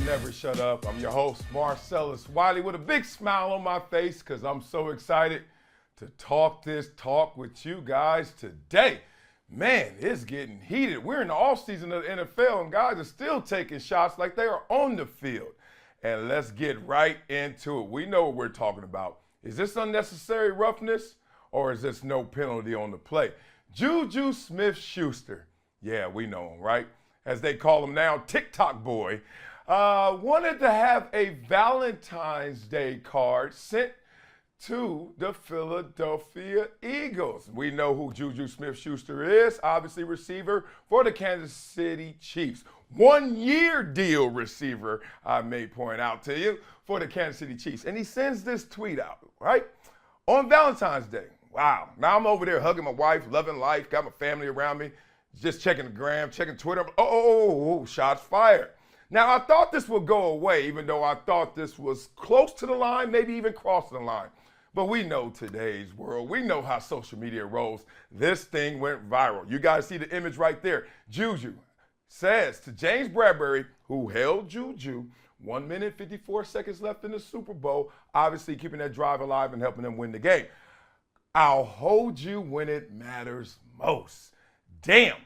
Never Shut Up. I'm your host, Marcellus Wiley, with a big smile on my face because I'm so excited to talk this talk with you guys today. Man, it's getting heated. We're in the offseason of the NFL, and guys are still taking shots like they are on the field. And let's get right into it. We know what we're talking about. Is this unnecessary roughness, or is this no penalty on the play? JuJu Smith-Schuster, yeah, we know him, right? As they call him now, TikTok boy, wanted to have a Valentine's Day card sent to the Philadelphia Eagles. We know who JuJu Smith-Schuster is, obviously receiver for the Kansas City Chiefs. 1 year deal receiver, I may point out to you, for the Kansas City Chiefs. And he sends this tweet out, right? On Valentine's Day. Wow. Now I'm over there hugging my wife, loving life, got my family around me, just checking the gram, checking Twitter. Oh, shots fired. Now, I thought this would go away, even though I thought this was close to the line, maybe even crossing the line. But we know today's world. We know how social media rolls. This thing went viral. You guys see the image right there. JuJu says to James Bradbury, who held JuJu, 1 minute, 54 seconds left in the Super Bowl, obviously keeping that drive alive and helping them win the game. I'll hold you when it matters most. Damn.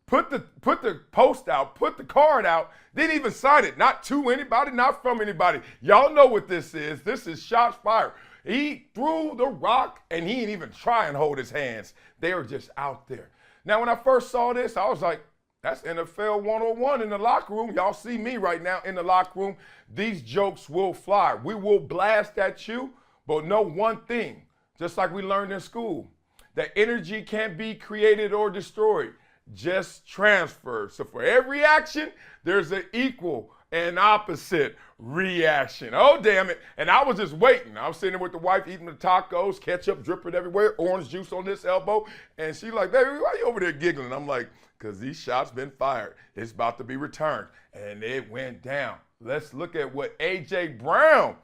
Put the post out, put the card out, didn't even sign it. Not to anybody, not from anybody. Y'all know what this is. This is shots fired. He threw the rock and he didn't even try and hold his hands. They were just out there. Now, when I first saw this, I was like, that's NFL 101 in the locker room. Y'all see me right now in the locker room. These jokes will fly. We will blast at you, but know one thing, just like we learned in school, that energy can't be created or destroyed, just transferred. So for every action, there's an equal and opposite reaction. Oh, damn it. And I was just waiting. I was sitting there with the wife eating the tacos, ketchup dripping everywhere, orange juice on this elbow. And she's like, baby, why you over there giggling? I'm like, because these shots been fired. It's about to be returned. And it went down. Let's look at what A.J. Brown,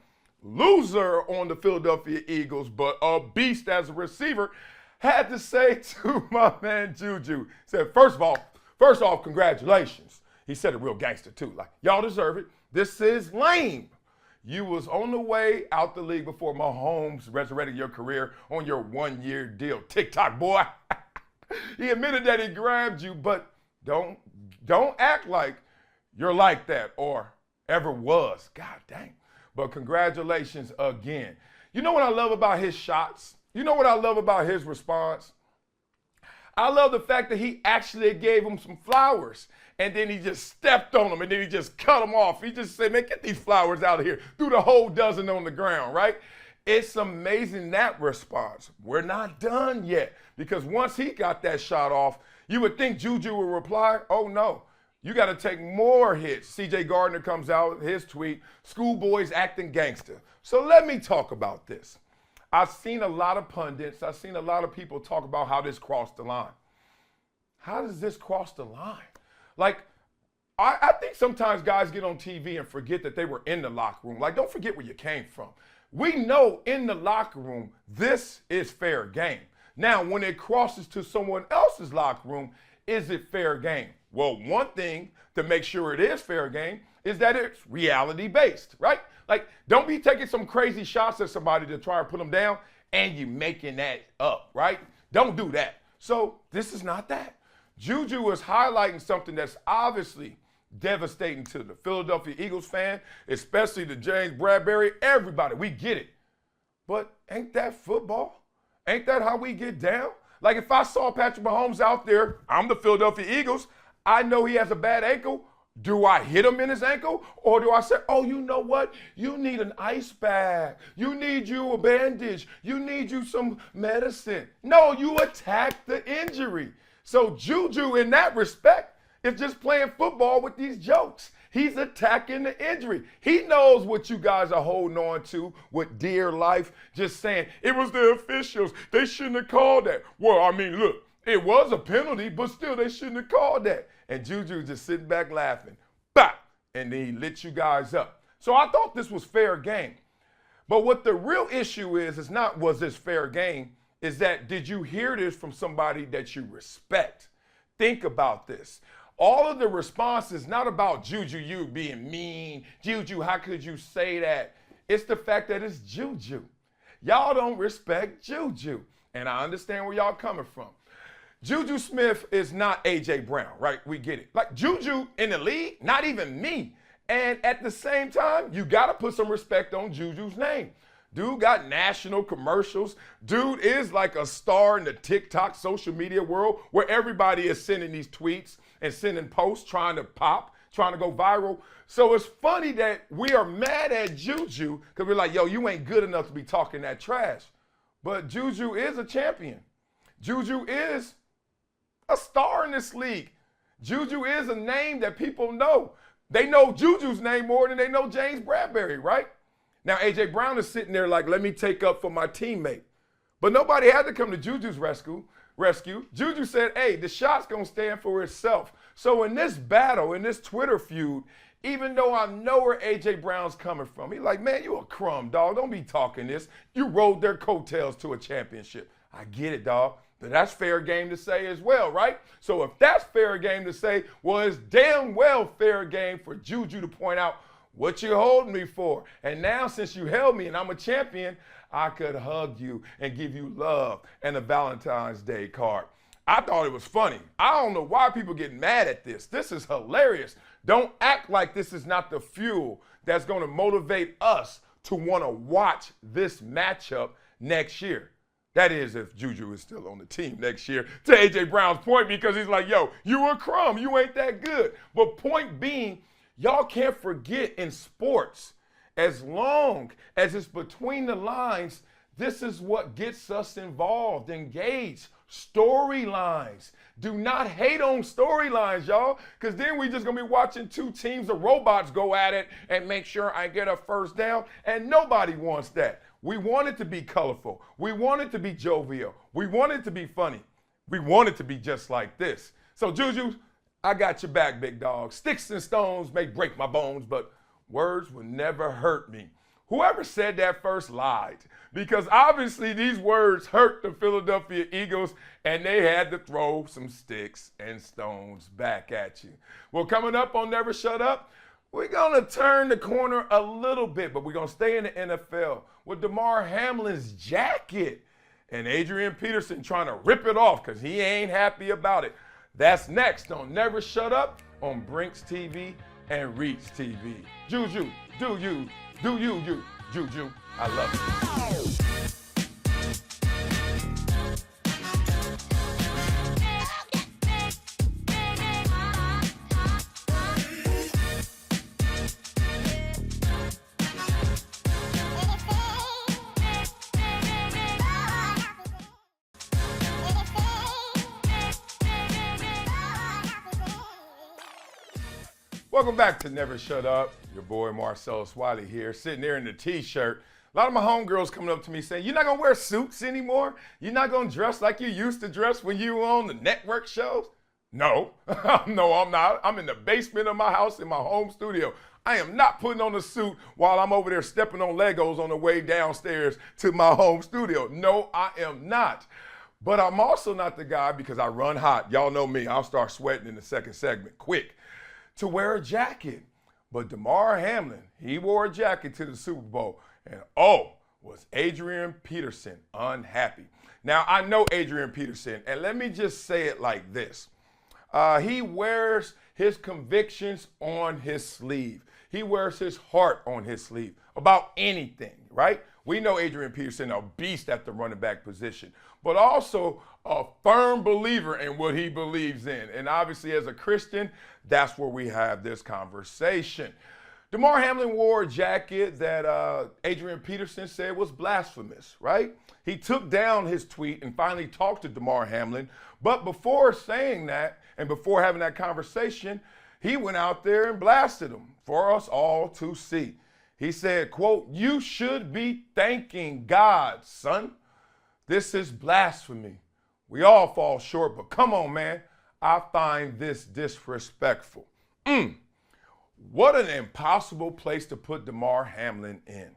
loser on the Philadelphia Eagles, but a beast as a receiver, had to say to my man JuJu. He said, first off, congratulations. He said it real gangster too, like, y'all deserve it. This is lame. You was on the way out the league before Mahomes resurrected your career on your 1 year deal. TikTok boy. He admitted that he grabbed you, but don't act like you're like that or ever was. God dang. But congratulations again. You know what I love about his shots? You know what I love about his response? I love the fact that he actually gave him some flowers, and then he just stepped on them, and then he just cut them off. He just said, man, get these flowers out of here. Threw the whole dozen on the ground, right? It's amazing, that response. We're not done yet, because once he got that shot off, you would think JuJu would reply, oh, no. You got to take more hits. C.J. Gardner comes out with his tweet, schoolboys acting gangster. So let me talk about this. I've seen a lot of pundits, I've seen a lot of people talk about how this crossed the line. How does this cross the line? Like, I think sometimes guys get on TV and forget that they were in the locker room. Like, don't forget where you came from. We know in the locker room, this is fair game. Now, when it crosses to someone else's locker room, is it fair game? Well, one thing to make sure it is fair game is that it's reality-based, right? Like, don't be taking some crazy shots at somebody to try and put them down and you making that up, right? Don't do that. So this is not that. JuJu is highlighting something that's obviously devastating to the Philadelphia Eagles fan, especially the James Bradbury, everybody. We get it. But ain't that football? Ain't that how we get down? Like, if I saw Patrick Mahomes out there, I'm the Philadelphia Eagles, I know he has a bad ankle. Do I hit him in his ankle? Or do I say, oh, you know what? You need an ice bag. You need you a bandage. You need you some medicine. No, you attack the injury. So JuJu, in that respect, is just playing football with these jokes. He's attacking the injury. He knows what you guys are holding on to with dear life, just saying, it was the officials. They shouldn't have called that. Well, I mean, look, it was a penalty, but still they shouldn't have called that. And JuJu just sitting back laughing. Bah! And then he lit you guys up. So I thought this was fair game. But what the real issue is not was this fair game, is that did you hear this from somebody that you respect? Think about this. all of the response is not about JuJu, you being mean. JuJu, how could you say that? It's the fact that it's JuJu. Y'all don't respect JuJu. And I understand where y'all coming from. JuJu Smith is not A.J. Brown, right? We get it. Like JuJu in the league, not even me. And at the same time, you got to put some respect on JuJu's name. Dude got national commercials. Dude is like a star in the TikTok social media world where everybody is sending these tweets and sending posts trying to pop, trying to go viral. So it's funny that we are mad at JuJu because we're like, yo, you ain't good enough to be talking that trash. But JuJu is a champion. JuJu is a star in this league. JuJu is a name that people know. They know JuJu's name more than they know James Bradbury, right? Now, A.J. Brown is sitting there like, let me take up for my teammate. But nobody had to come to JuJu's rescue. JuJu said, hey, the shot's going to stand for itself. So in this battle, in this Twitter feud, even though I know where A.J. Brown's coming from, he's like, man, you a crumb, dog. Don't be talking this. You rode their coattails to a championship. I get it, dog. But that's fair game to say as well, right? So if that's fair game to say, well, it's damn well fair game for JuJu to point out what you holding me for. And now since you held me and I'm a champion, I could hug you and give you love and a Valentine's Day card. I thought it was funny. I don't know why people get mad at this. This is hilarious. Don't act like this is not the fuel that's going to motivate us to want to watch this matchup next year. That is if JuJu is still on the team next year, to A.J. Brown's point, because he's like, yo, you a crumb. You ain't that good. But point being, y'all can't forget in sports, as long as it's between the lines, this is what gets us involved, engaged. Storylines. Do not hate on storylines, y'all, because then we just going to be watching two teams of robots go at it and make sure I get a first down, and nobody wants that. We want it to be colorful. We want it to be jovial. We want it to be funny. We want it to be just like this. So, JuJu, I got your back, big dog. Sticks and stones may break my bones, but words will never hurt me. Whoever said that first lied, because obviously these words hurt the Philadelphia Eagles, and they had to throw some sticks and stones back at you. Well, coming up on Never Shut Up, we're going to turn the corner a little bit, but we're going to stay in the NFL with Damar Hamlin's jacket and Adrian Peterson trying to rip it off because he ain't happy about it. That's next on Never Shut Up on Brinks TV and Reach TV. JuJu, do you, JuJu. I love it. Welcome back to Never Shut Up. Your boy Marcellus Wiley here, sitting there in the t-shirt. A lot of my homegirls coming up to me saying, you're not going to wear suits anymore? You're not going to dress like you used to dress when you were on the network shows? No. No, I'm not. I'm in the basement of my house in my home studio. I am not putting on a suit while I'm over there stepping on Legos on the way downstairs to my home studio. No, I am not. But I'm also not the guy, because I run hot. Y'all know me. I'll start sweating in the second segment quick, to wear a jacket. But Damar Hamlin, he wore a jacket to the Super Bowl. And was Adrian Peterson unhappy. Now, I know Adrian Peterson, and let me just say it like this. He wears his convictions on his sleeve. He wears his heart on his sleeve about anything, right? We know Adrian Peterson, a beast at the running back position, but also a firm believer in what he believes in. And obviously, as a Christian, that's where we have this conversation. Damar Hamlin wore a jacket that Adrian Peterson said was blasphemous, right? He took down his tweet and finally talked to Damar Hamlin. But before saying that and before having that conversation, he went out there and blasted him for us all to see. He said, quote, "You should be thanking God, son. This is blasphemy. We all fall short, but come on, man. I find this disrespectful." What an impossible place to put Damar Hamlin in.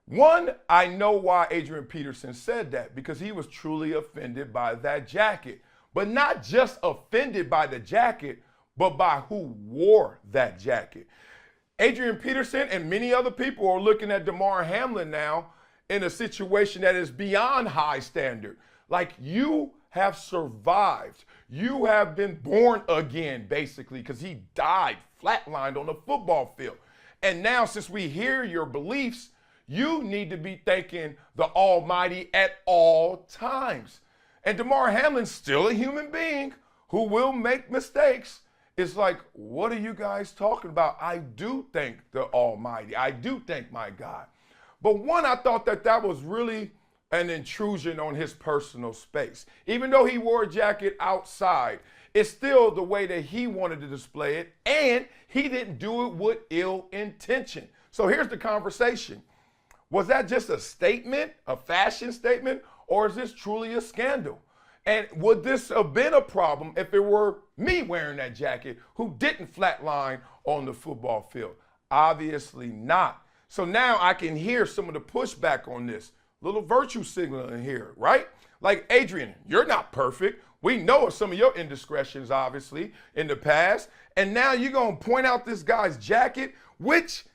One, I know why Adrian Peterson said that, because he was truly offended by that jacket. But not just offended by the jacket, but by who wore that jacket. Adrian Peterson and many other people are looking at Damar Hamlin now in a situation that is beyond high standard. Like, you have survived. You have been born again, basically, because he died flatlined on the football field. And now, since we hear your beliefs, you need to be thanking the Almighty at all times. And Damar Hamlin's still a human being who will make mistakes. It's like, what are you guys talking about? I do thank the Almighty. I do thank my God. But one, I thought that was really an intrusion on his personal space. Even though he wore a jacket outside, it's still the way that he wanted to display it, and he didn't do it with ill intention. So here's the conversation. Was that just a statement, a fashion statement, or is this truly a scandal? And would this have been a problem if it were me wearing that jacket who didn't flatline on the football field? Obviously not. So now I can hear some of the pushback on this. Little virtue signaling here, right? Like, Adrian, you're not perfect. We know of some of your indiscretions, obviously, in the past. And now you're going to point out this guy's jacket, which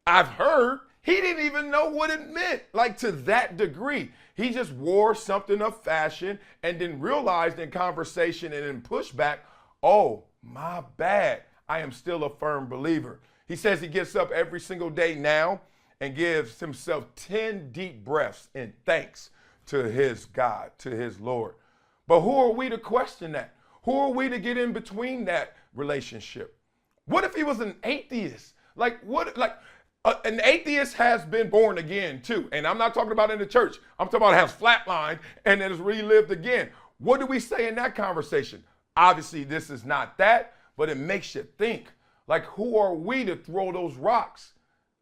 I've heard he didn't even know what it meant, like, to that degree. He just wore something of fashion and then realized in conversation and in pushback, oh, my bad. I am still a firm believer. He says he gets up every single day now and gives himself 10 deep breaths in thanks to his God, to his Lord. But who are we to question that? Who are we to get in between that relationship? What if he was an atheist? An atheist has been born again too. And I'm not talking about in the church. I'm talking about has flatlined and then has relived again. What do we say in that conversation? Obviously, this is not that, but it makes you think. Like, who are we to throw those rocks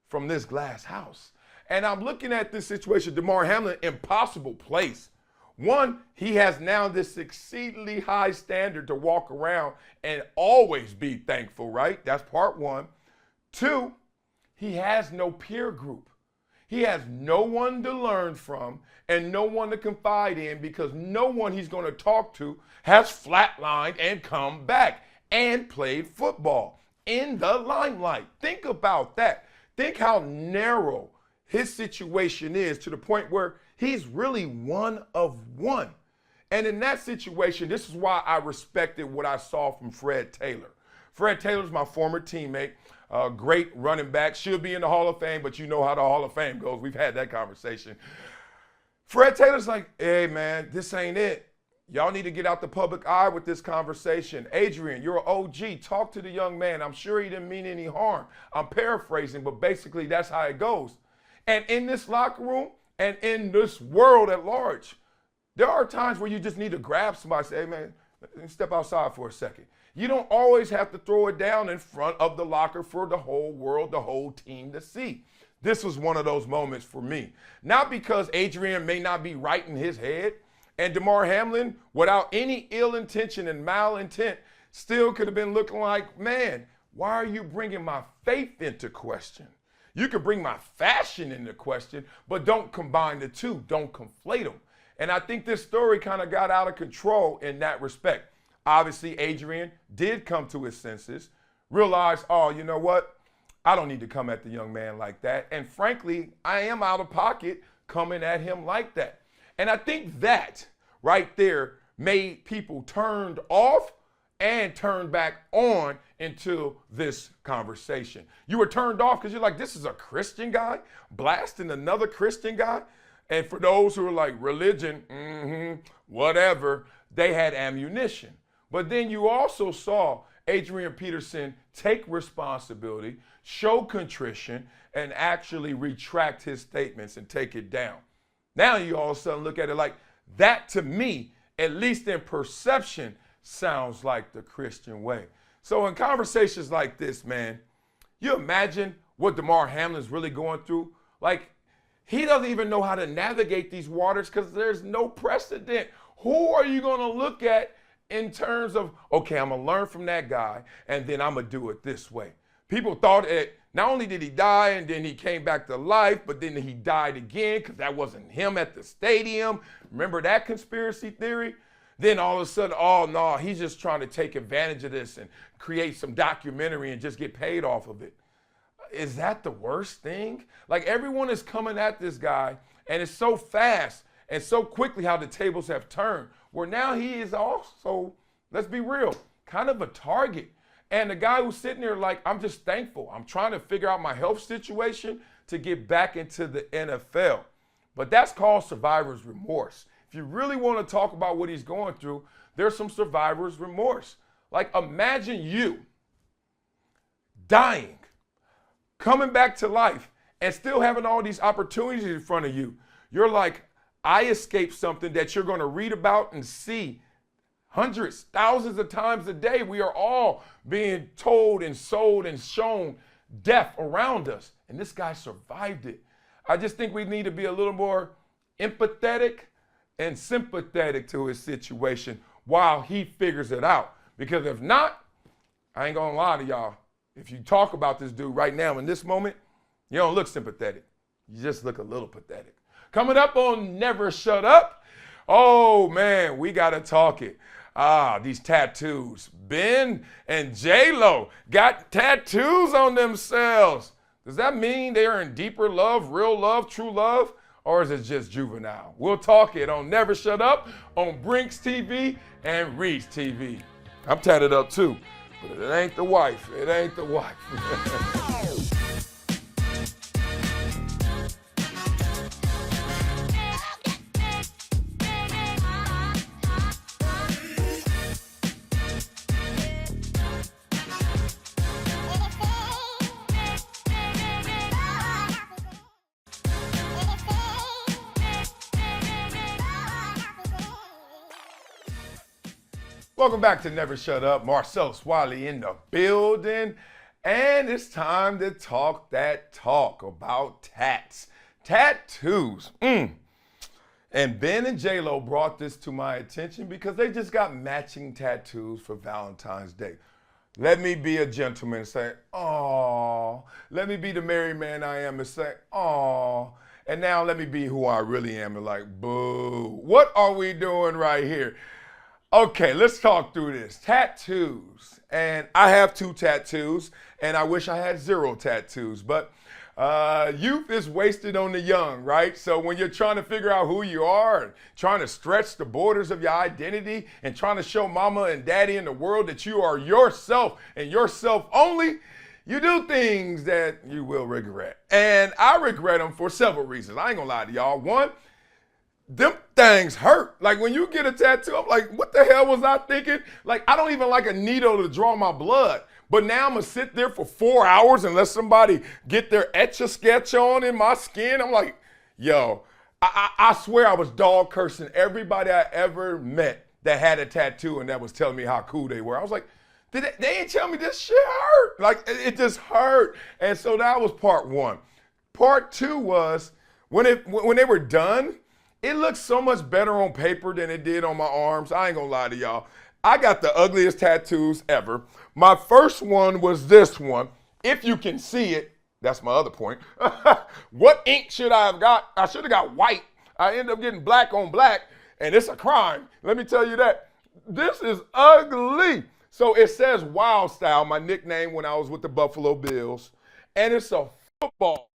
from this glass house? And I'm looking at this situation, Damar Hamlin, impossible place. One, he has now this exceedingly high standard to walk around and always be thankful, right? That's part one. Two, he has no peer group. He has no one to learn from and no one to confide in, because no one he's going to talk to has flatlined and come back and played football in the limelight. Think about that. Think how narrow his situation is, to the point where he's really one of one. And in that situation, this is why I respected what I saw from Fred Taylor. Fred Taylor's my former teammate, great running back, should be in the Hall of Fame, but you know how the Hall of Fame goes. We've had that conversation. Fred Taylor's like, hey, man, this ain't it. Y'all need to get out the public eye with this conversation. Adrian, you're an OG. Talk to the young man. I'm sure he didn't mean any harm. I'm paraphrasing, but basically that's how it goes. And in this locker room and in this world at large, there are times where you just need to grab somebody and say, hey, man, step outside for a second. You don't always have to throw it down in front of the locker for the whole world, the whole team to see. This was one of those moments for me. Not because Adrian may not be right in his head, and Damar Hamlin, without any ill intention and malintent, still could have been looking like, man, why are you bringing my faith into question? You could bring my fashion into question, but don't combine the two. Don't conflate them. And I think this story kind of got out of control in that respect. Obviously, Adrian did come to his senses, realized, oh, you know what? I don't need to come at the young man like that. And frankly, I am out of pocket coming at him like that. And I think that right there made people turned off and turned back on into this conversation. You were turned off because you're like, this is a Christian guy blasting another Christian guy. And for those who are like, religion, whatever, they had ammunition. But then you also saw Adrian Peterson take responsibility, show contrition, and actually retract his statements and take it down. Now you all of a sudden look at it like, that to me, at least in perception, sounds like the Christian way. So in conversations like this, man, you imagine what Damar Hamlin's really going through? Like, he doesn't even know how to navigate these waters because there's no precedent. Who are you going to look at in terms of, okay, I'm going to learn from that guy, and then I'm going to do it this way? People thought that not only did he die and then he came back to life, but then he died again because that wasn't him at the stadium. Remember that conspiracy theory? Then all of a sudden, oh no, he's just trying to take advantage of this and create some documentary and just get paid off of it. Is that the worst thing? Like, everyone is coming at this guy, and it's so fast and so quickly how the tables have turned, where now he is also, let's be real, kind of a target. And the guy who's sitting there like, I'm just thankful. I'm trying to figure out my health situation to get back into the NFL. But that's called survivor's remorse. If you really want to talk about what he's going through, there's some survivor's remorse. Like, imagine you dying, coming back to life, and still having all these opportunities in front of you. You're like, I escaped something that you're going to read about and see hundreds, thousands of times a day. We are all being told and sold and shown death around us. And this guy survived it. I just think we need to be a little more empathetic and sympathetic to his situation while he figures it out. Because if not, I ain't gonna lie to y'all. If you talk about this dude right now in this moment, you don't look sympathetic. You just look a little pathetic. Coming up on Never Shut Up, oh man, we gotta talk it. These tattoos. Ben and J-Lo got tattoos on themselves. Does that mean they're in deeper love, real love, true love? Or is it just juvenile? We'll talk it on Never Shut Up, on Brinks TV and Reach TV. I'm tatted up too, but it ain't the wife. It ain't the wife. Welcome back to Never Shut Up. Marcellus, Wiley in the building. And it's time to talk that talk about tats. Tattoos. And Ben and J-Lo brought this to my attention because they just got matching tattoos for Valentine's Day. Let me be a gentleman and say, "Aw." Let me be the married man I am and say, "Aw." And now let me be who I really am and like, boo. What are we doing right here? Okay, let's talk through this. Tattoos. And I have 2 tattoos, and I wish I had 0 tattoos. But youth is wasted on the young, right? So when you're trying to figure out who you are and trying to stretch the borders of your identity and trying to show mama and daddy in the world that you are yourself and yourself only, you do things that you will regret. And I regret them for several reasons. I ain't gonna lie to y'all. One, them things hurt. Like, when you get a tattoo, I'm like, what the hell was I thinking? Like, I don't even like a needle to draw my blood. But now I'm going to sit there for 4 hours and let somebody get their Etch-a-Sketch on in my skin. I'm like, yo, I swear I was dog cursing everybody I ever met that had a tattoo and that was telling me how cool they were. I was like, they ain't tell me this shit hurt. Like, it just hurt. And so that was part one. Part two was when they were done, it looked so much better on paper than it did on my arms. I ain't gonna lie to y'all. I got the ugliest tattoos ever. My first one was this one. If you can see it, that's my other point. What ink should I have got? I should have got white. I ended up getting black on black, and it's a crime. Let me tell you that. This is ugly. So it says Wild Style, my nickname when I was with the Buffalo Bills. And it's a football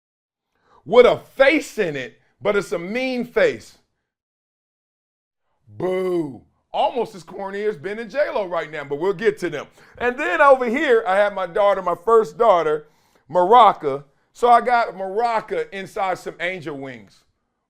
with a face in it, but it's a mean face. Boo. Almost as corny as Ben and J-Lo right now, but we'll get to them. And then over here, I have my daughter, my first daughter, Maraca. So I got Maraca inside some angel wings.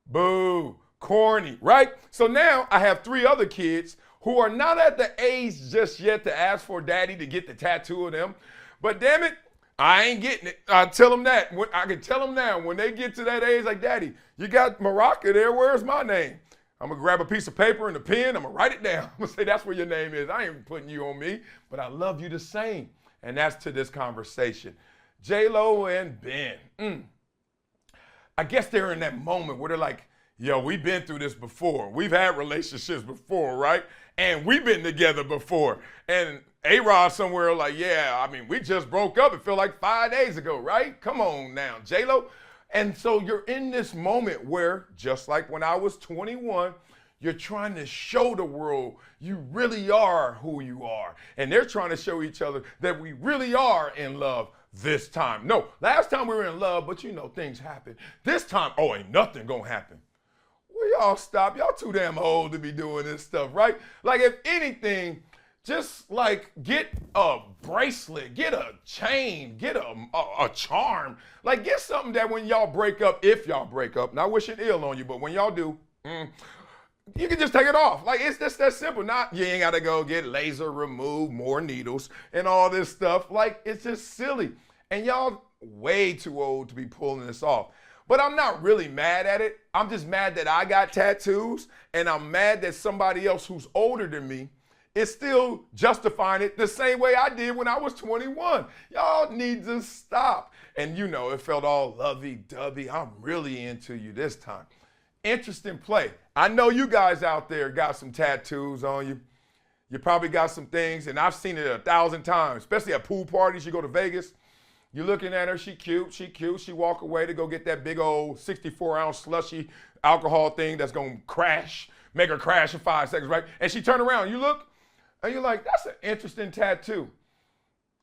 Boo. Corny, right? So now I have 3 other kids who are not at the age just yet to ask for daddy to get the tattoo of them. But damn it, I ain't getting it. I tell them that. I can tell them now, when they get to that age, like, daddy, you got Maraca there, where's my name? I'm gonna grab a piece of paper and a pen, I'm gonna write it down. I'm gonna say, that's where your name is. I ain't putting you on me, but I love you the same. And that's to this conversation. J-Lo and Ben. I guess they're in that moment where they're like, yo, we've been through this before. We've had relationships before, right? And we've been together before. And A-Rod somewhere like, yeah, I mean, we just broke up. It felt like 5 days ago, right? Come on now, J-Lo. And so you're in this moment where, just like when I was 21, You're trying to show the world you really are who you are. And they're trying to show each other that we really are in love this time. No, last time we were in love, but you know, things happen. This time, oh, ain't nothing gonna happen. Well, y'all stop. Y'all too damn old to be doing this stuff, right? Like, if anything, just like get a bracelet, get a chain, get a charm. Like, get something that when y'all break up, if y'all break up, not wishing ill on you, but when y'all do, you can just take it off. Like, it's just that simple. Not, you ain't gotta go get laser removed, more needles, and all this stuff. Like, it's just silly. And y'all way too old to be pulling this off. But I'm not really mad at it. I'm just mad that I got tattoos, and I'm mad that somebody else who's older than me is still justifying it the same way I did when I was 21. Y'all need to stop. And you know, it felt all lovey-dovey. I'm really into you this time. Interesting play. I know you guys out there got some tattoos on you. You probably got some things, and I've seen it 1,000 times, especially at pool parties. You go to Vegas, you're looking at her, she cute. She walk away to go get that big old 64-ounce slushy alcohol thing that's gonna crash, make her crash in 5 seconds, right? And she turn around, you look, and you're like, that's an interesting tattoo.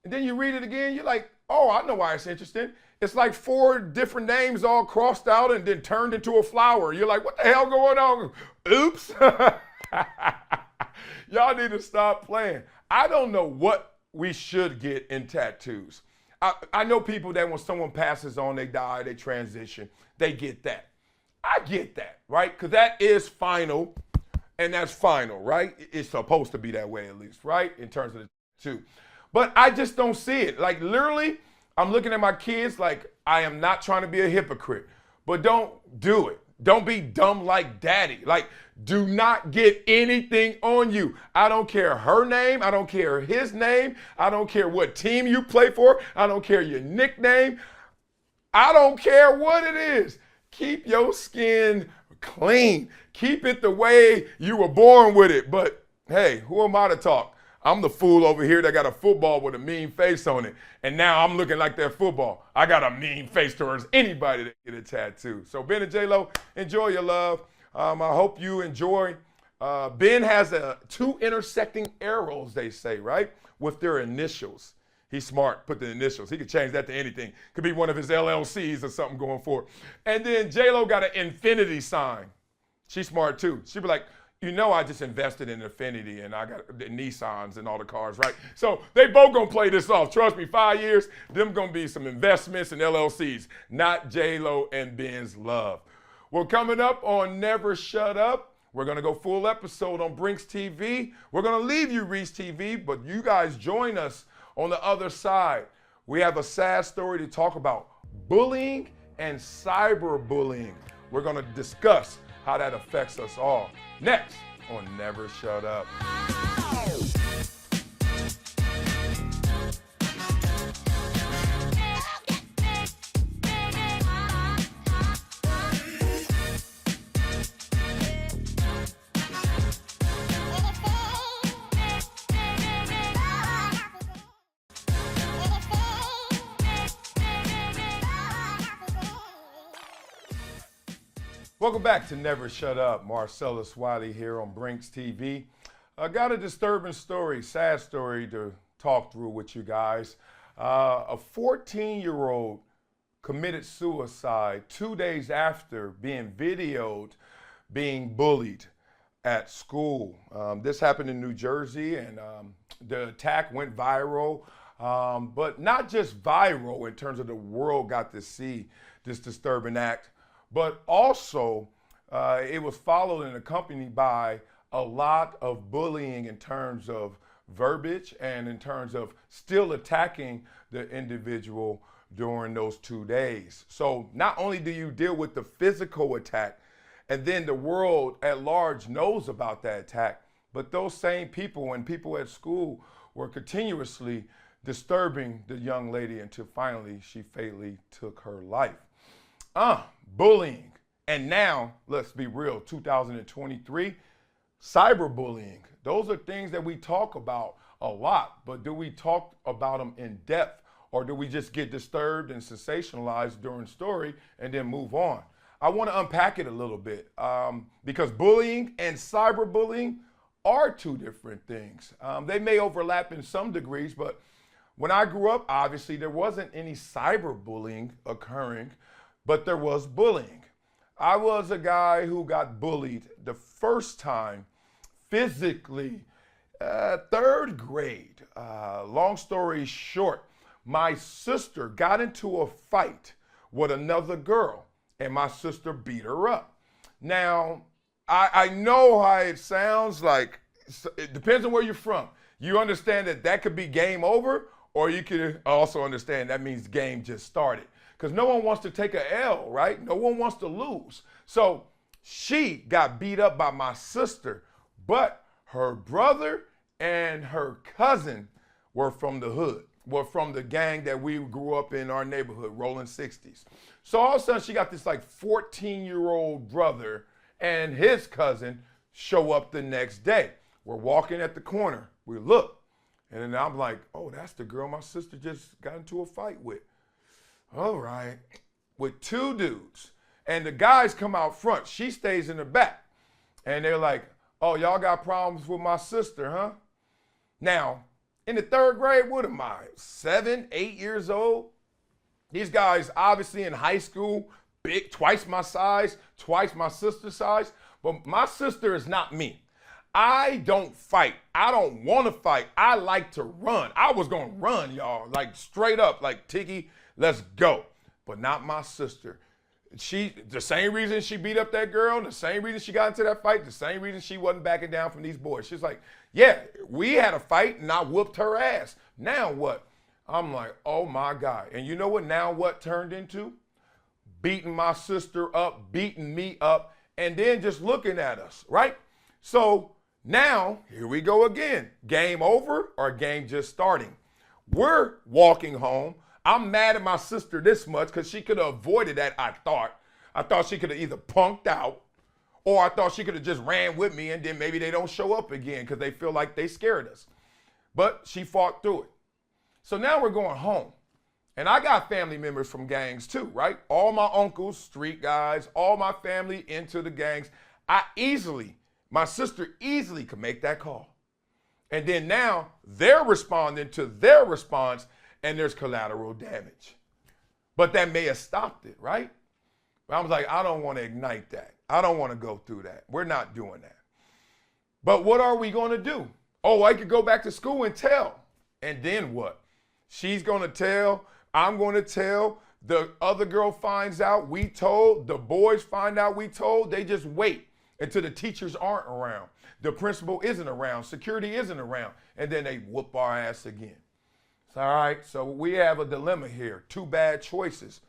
And then you read it again, you're like, oh, I know why it's interesting. It's like 4 different names all crossed out and then turned into a flower. You're like, what the hell going on? Oops. Y'all need to stop playing. I don't know what we should get in tattoos. I know people that when someone passes on, they die, they transition, they get that. I get that, right? Because that is final, and that's final, right? It's supposed to be that way at least, right? In terms of the tattoo. But I just don't see it. Like, literally, I'm looking at my kids like, I am not trying to be a hypocrite, but don't do it. Don't be dumb like daddy. Like, do not get anything on you. I don't care her name. I don't care his name. I don't care what team you play for. I don't care your nickname. I don't care what it is. Keep your skin clean. Keep it the way you were born with it. But hey, who am I to talk? I'm the fool over here that got a football with a mean face on it. And now I'm looking like that football. I got a mean face towards anybody that get a tattoo. So Ben and J-Lo, enjoy your love. I hope you enjoy. Ben has 2 intersecting arrows, they say, right? With their initials. He's smart, put the initials. He could change that to anything. Could be one of his LLCs or something going forward. And then J-Lo got an infinity sign. She's smart too. She'd be like, you know, I just invested in Infinity and I got the Nissans and all the cars, right? So they both gonna play this off. Trust me, 5 years, them gonna be some investments and LLCs, not J-Lo and Ben's love. Well, coming up on Never Shut Up, we're gonna go full episode on Brinks TV. We're gonna leave you Reach TV, but you guys join us on the other side. We have a sad story to talk about, bullying and cyberbullying. We're gonna discuss how that affects us all. Next on Never Shut Up. Welcome back to Never Shut Up. Marcellus, Wiley here on Brinks TV. I got a disturbing story, sad story to talk through with you guys. A 14-year-old committed suicide 2 days after being videoed being bullied at school. This happened in New Jersey, and the attack went viral, but not just viral in terms of the world got to see this disturbing act, but also it was followed and accompanied by a lot of bullying in terms of verbiage and in terms of still attacking the individual during those 2 days. So not only do you deal with the physical attack, and then the world at large knows about that attack, but those same people and people at school were continuously disturbing the young lady until finally she fatally took her life. Bullying. And now, let's be real, 2023, cyberbullying. Those are things that we talk about a lot, but do we talk about them in depth, or do we just get disturbed and sensationalized during story and then move on? I want to unpack it a little bit because bullying and cyberbullying are two different things. They may overlap in some degrees, but when I grew up, obviously there wasn't any cyberbullying occurring, but there was bullying. I was a guy who got bullied the first time physically, third grade. Long story short, my sister got into a fight with another girl, and my sister beat her up. Now, I know how it sounds like. It depends on where you're from. You understand that could be game over, or you can also understand that means the game just started. Because no one wants to take a L, right? No one wants to lose. So she got beat up by my sister, but her brother and her cousin were from the hood, were from the gang that we grew up in our neighborhood, rolling 60s. So all of a sudden she got this like 14-year-old brother and his cousin show up the next day. We're walking at the corner. We look, and then I'm like, oh, that's the girl my sister just got into a fight with. All right, with two dudes. And the guys come out front. She stays in the back. And they're like, oh, y'all got problems with my sister, huh? Now, in the third grade, what am I, 7, 8 years old? These guys obviously in high school, big, twice my size, twice my sister's size. But my sister is not me. I don't fight. I don't want to fight. I like to run. I was going to run, y'all, like straight up, like Tiggy, let's go. But not my sister. The same reason she beat up that girl, the same reason she got into that fight, the same reason she wasn't backing down from these boys. She's like, yeah, we had a fight and I whooped her ass. Now what? I'm like, oh my God. And you know what now what turned into? Beating my sister up, beating me up, and then just looking at us, right? So now, here we go again. Game over or game just starting? We're walking home. I'm mad at my sister this much because she could have avoided that, I thought. I thought she could have either punked out or I thought she could have just ran with me and then maybe they don't show up again because they feel like they scared us. But she fought through it. So now we're going home. And I got family members from gangs too, right? All my uncles, street guys, all my family into the gangs. My sister easily could make that call. And then now they're responding to their response and there's collateral damage. But that may have stopped it, right? But I was like, I don't want to ignite that. I don't want to go through that. We're not doing that. But what are we going to do? Oh, I could go back to school and tell. And then what? She's going to tell. I'm going to tell. The other girl finds out we told. The boys find out we told. They just wait until the teachers aren't around. The principal isn't around. Security isn't around. And then they whoop our ass again. All right, so we have a dilemma here. Two bad choices.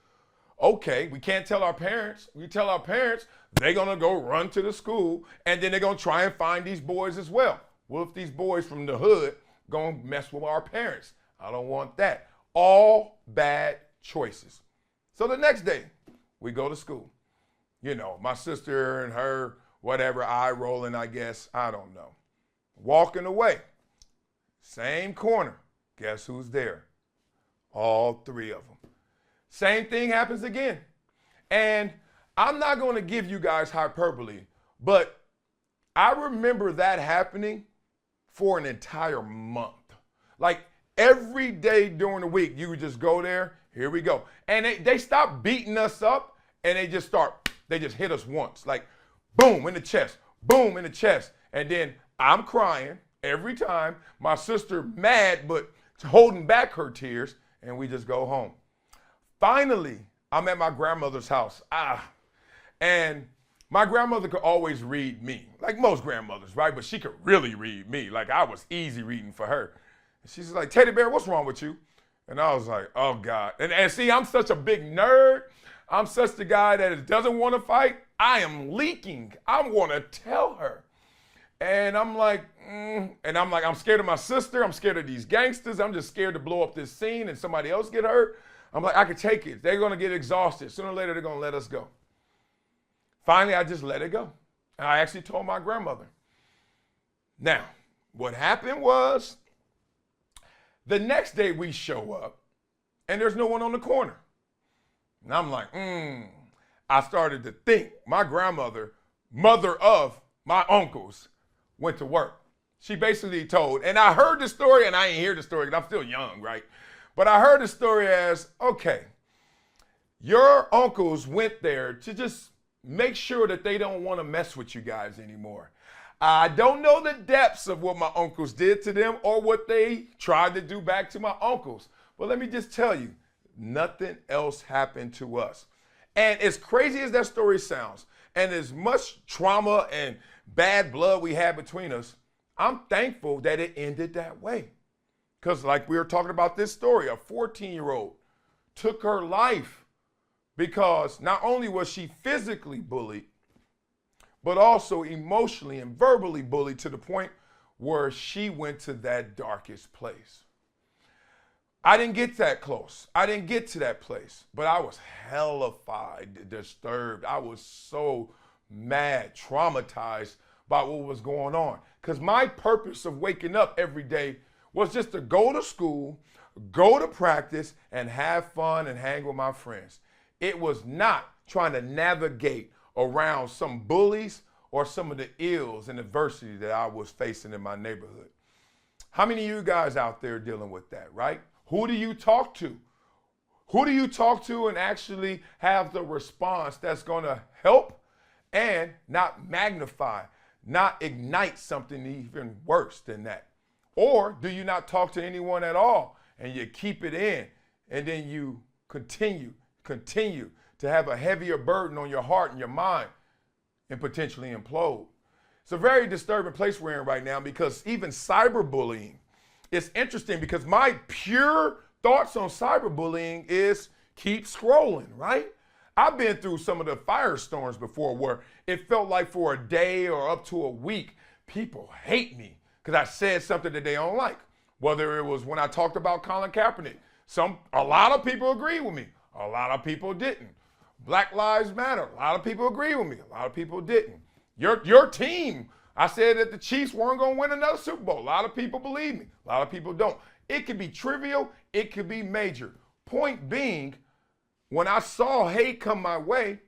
Okay, we can't tell our parents. We tell our parents, they're going to go run to the school, and then they're going to try and find these boys as well. What if these boys from the hood going to mess with our parents? I don't want that. All bad choices. So the next day, we go to school. You know, my sister and her, whatever, eye rolling, I guess. I don't know. Walking away. Same corner. Guess who's there? All three of them. Same thing happens again. And I'm not going to give you guys hyperbole, but I remember that happening for an entire month. Like every day during the week, you would just go there, here we go. And they stop beating us up and they just hit us once. Like boom in the chest, boom in the chest. And then I'm crying every time. My sister mad, but holding back her tears, and we just go home. Finally, I'm at my grandmother's house. And my grandmother could always read me, like most grandmothers, right? But she could really read me. Like I was easy reading for her. And she's like, Teddy Bear, what's wrong with you? And I was like, oh God. And see, I'm such a big nerd. I'm such the guy that doesn't want to fight. I am leaking. I want to tell her. And I'm like, I'm scared of my sister. I'm scared of these gangsters. I'm just scared to blow up this scene and somebody else get hurt. I'm like, I can take it. They're going to get exhausted. Sooner or later, they're going to let us go. Finally, I just let it go. And I actually told my grandmother. Now, what happened was the next day we show up and there's no one on the corner. And I'm like, I started to think my grandmother, mother of my uncles, went to work. She basically told, and I heard the story, and I ain't hear the story because I'm still young, right? But I heard the story as, okay, your uncles went there to just make sure that they don't want to mess with you guys anymore. I don't know the depths of what my uncles did to them or what they tried to do back to my uncles. But let me just tell you, nothing else happened to us. And as crazy as that story sounds, and as much trauma and bad blood we had between us, I'm thankful that it ended that way. Because like we were talking about this story, a 14-year-old took her life because not only was she physically bullied, but also emotionally and verbally bullied to the point where she went to that darkest place. I didn't get that close. I didn't get to that place, but I was hellified, disturbed. I was so mad, traumatized by what was going on. Because my purpose of waking up every day was just to go to school, go to practice, and have fun and hang with my friends. It was not trying to navigate around some bullies or some of the ills and adversity that I was facing in my neighborhood. How many of you guys out there dealing with that, right? Who do you talk to? Who do you talk to and actually have the response that's going to help and not magnify, not ignite something even worse than that? Or do you not talk to anyone at all and you keep it in and then you continue to have a heavier burden on your heart and your mind and potentially implode? It's a very disturbing place we're in right now because even cyberbullying, it's interesting because my pure thoughts on cyberbullying is keep scrolling, right? I've been through some of the firestorms before where it felt like for a day or up to a week, people hate me because I said something that they don't like. Whether it was when I talked about Colin Kaepernick, a lot of people agreed with me. A lot of people didn't. Black Lives Matter. A lot of people agree with me. A lot of people didn't. Your team. I said that the Chiefs weren't going to win another Super Bowl. A lot of people believe me. A lot of people don't. It could be trivial. It could be major. Point being, when I saw hate come my way,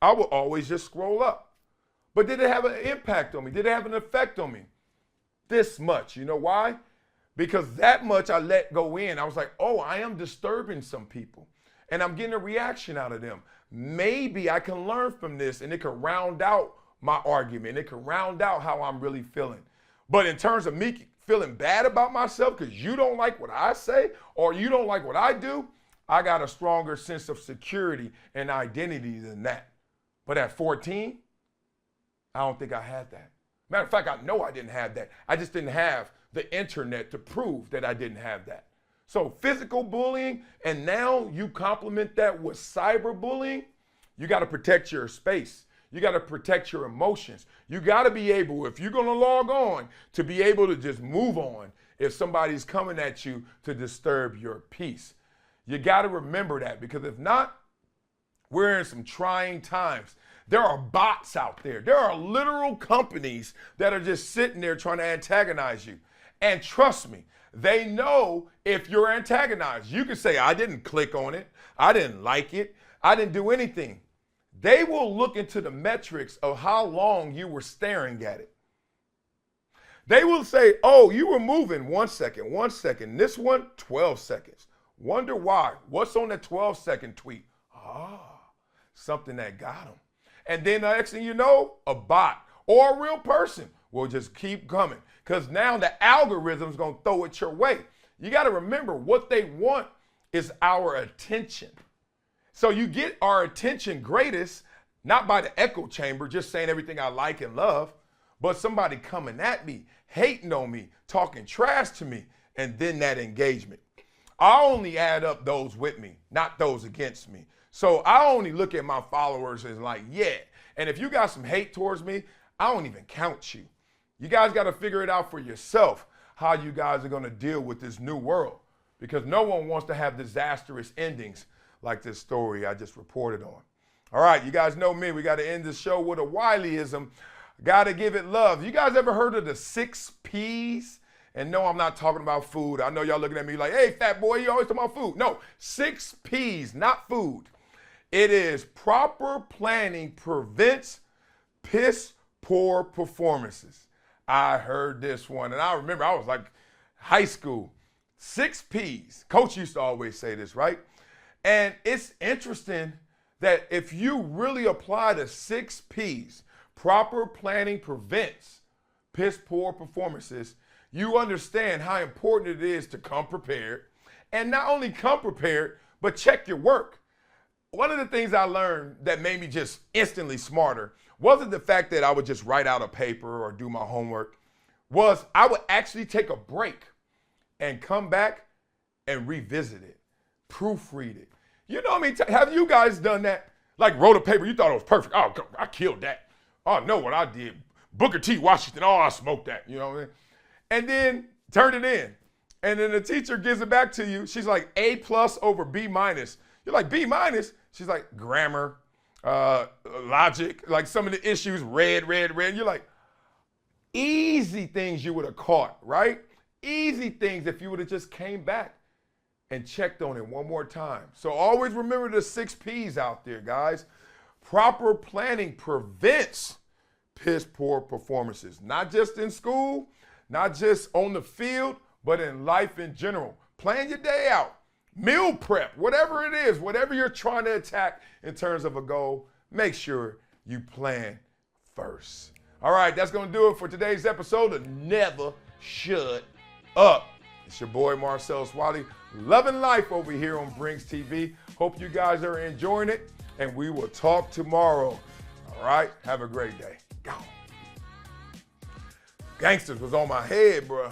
I would always just scroll up. But did it have an impact on me? Did it have an effect on me? This much. You know why? Because that much I let go in. I was like, oh, I am disturbing some people. And I'm getting a reaction out of them. Maybe I can learn from this and it could round out my argument. It could round out how I'm really feeling. But in terms of me feeling bad about myself because you don't like what I say or you don't like what I do, I got a stronger sense of security and identity than that. But at 14, I don't think I had that. Matter of fact, I know I didn't have that. I just didn't have the internet to prove that I didn't have that. So physical bullying, and now you complement that with cyberbullying, you got to protect your space. You got to protect your emotions. You got to be able, if you're going to log on, to be able to just move on if somebody's coming at you to disturb your peace. You got to remember that because if not, we're in some trying times. There are bots out there. There are literal companies that are just sitting there trying to antagonize you. And trust me, they know if you're antagonized. You can say, I didn't click on it. I didn't like it. I didn't do anything. They will look into the metrics of how long you were staring at it. They will say, oh, you were moving 1 second, 1 second. This one, 12 seconds. Wonder why. What's on that 12-second tweet? Something that got them. And then the next thing you know, a bot or a real person will just keep coming because now the algorithm's going to throw it your way. You got to remember what they want is our attention. So you get our attention greatest, not by the echo chamber, just saying everything I like and love, but somebody coming at me, hating on me, talking trash to me, and then that engagement. I only add up those with me, not those against me. So I only look at my followers as like, yeah. And if you got some hate towards me, I don't even count you. You guys got to figure it out for yourself how you guys are going to deal with this new world because no one wants to have disastrous endings like this story I just reported on. All right, you guys know me. We got to end this show with a Wileyism. Got to give it love. You guys ever heard of the 6 P's? And no, I'm not talking about food. I know y'all looking at me like, hey, fat boy, you always talking about food. No, 6 P's, not food. It is proper planning prevents piss poor performances. I heard this one, and I remember I was like high school. 6 P's. Coach used to always say this, right? And it's interesting that if you really apply the 6 P's, proper planning prevents piss poor performances, you understand how important it is to come prepared. And not only come prepared, but check your work. One of the things I learned that made me just instantly smarter wasn't the fact that I would just write out a paper or do my homework, was I would actually take a break and come back and revisit it, proofread it. You know what I mean? Have you guys done that? Like wrote a paper, you thought it was perfect. Oh, I killed that. Oh, I know what I did. Booker T. Washington, oh, I smoked that. You know what I mean? And then turned it in. And then the teacher gives it back to you. She's like A+ over B-. You're like, B-? She's like, grammar, logic, like some of the issues, red. You're like, easy things you would have caught, right? Easy things if you would have just came back and checked on it one more time. So always remember the 6 P's out there, guys. Proper planning prevents piss poor performances, not just in school, not just on the field, but in life in general. Plan your day out, meal prep, whatever it is, whatever you're trying to attack in terms of a goal, make sure you plan first. All right, that's going to do it for today's episode of Never Shut Up. It's your boy Marcellus Wiley, loving life over here on Brings TV. Hope you guys are enjoying it, and we will talk tomorrow. All right, have a great day. Go. Gangsters was on my head, bro.